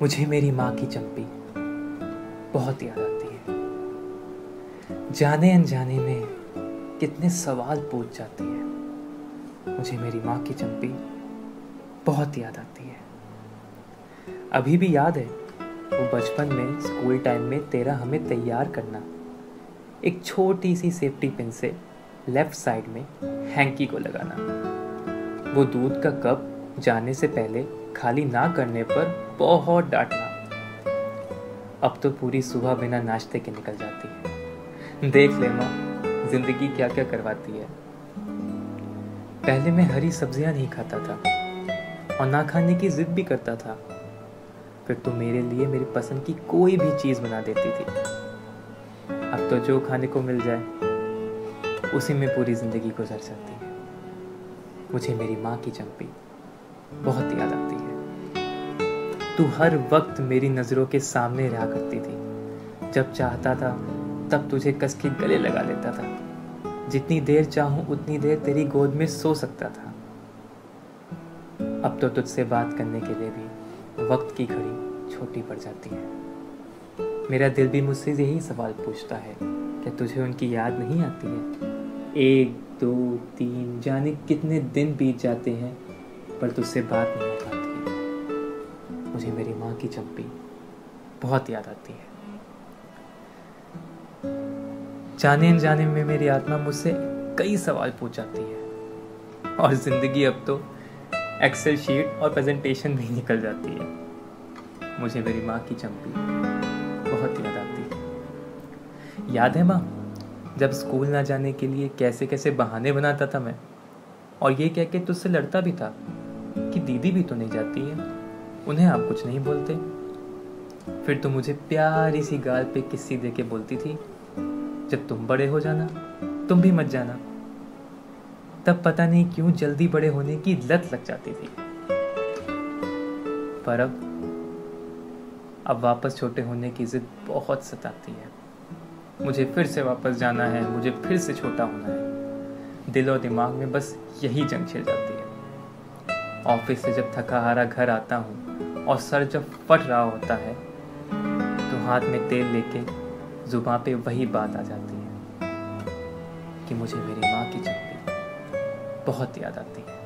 मुझे मेरी माँ की चंपी बहुत याद आती है। जाने अनजाने में कितने सवाल पूछ जाती है। मुझे मेरी माँ की चंपी बहुत याद आती है। अभी भी याद है वो बचपन में स्कूल टाइम में तेरा हमें तैयार करना, एक छोटी सी सेफ्टी पिन से लेफ्ट साइड में हैंकी को लगाना, वो दूध का कप जाने से पहले खाली ना करने पर बहुत डांटना। अब तो पूरी सुबह बिना नाश्ते के निकल जाती है। देख ले माँ, जिंदगी क्या क्या करवाती है। पहले मैं हरी सब्जियां नहीं खाता था और ना खाने की जिद भी करता था। फिर तो मेरे लिए मेरी पसंद की कोई भी चीज बना देती थी। अब तो जो खाने को मिल जाए उसी में पूरी जिंदगी गुजर जाती है। मुझे मेरी माँ की चंपी बहुत याद आती है। तू हर वक्त मेरी नजरों के सामने रहा करती थी। जब चाहता था तब तुझे कस के गले लगा लेता था। जितनी देर चाहूं उतनी देर तेरी गोद में सो सकता था। अब तो तुझसे बात करने के लिए भी वक्त की घड़ी छोटी पड़ जाती है। मेरा दिल भी मुझसे यही सवाल पूछता है, क्या तुझे उनकी याद नहीं आती है? 1 2 3 जाने कितने दिन बीत जाते हैं पर तुझसे बात नहीं हो पाती है। मुझे मेरी माँ की चंपी बहुत याद आती है। जाने अनजाने में मेरी आत्मा मुझसे कई सवाल पूछ जाती है और जिंदगी अब तो एक्सेल शीट और प्रेजेंटेशन भी निकल जाती है। मुझे मेरी माँ की चंपी बहुत याद आती है। याद है माँ, जब स्कूल ना जाने के लिए कैसे कैसे बहाने बनाता था मैं, और ये कह के तुझसे लड़ता भी था कि दीदी भी तो नहीं जाती है, उन्हें आप कुछ नहीं बोलते। फिर तो मुझे प्यारी सी गाल पे किस्सी दे के बोलती थी, जब तुम बड़े हो जाना तुम भी मत जाना। तब पता नहीं क्यों जल्दी बड़े होने की लत लग जाती थी। पर अब वापस छोटे होने की जिद बहुत सताती है। मुझे फिर से वापस जाना है, मुझे फिर से छोटा होना है। दिल और दिमाग में बस यही जंग छिड़ जाती है। ऑफिस से जब थका हारा घर आता हूँ और सर जब फट रहा होता है तो हाथ में तेल लेके जुबां पे वही बात आ जाती है कि मुझे मेरी माँ की चंपी बहुत याद आती है।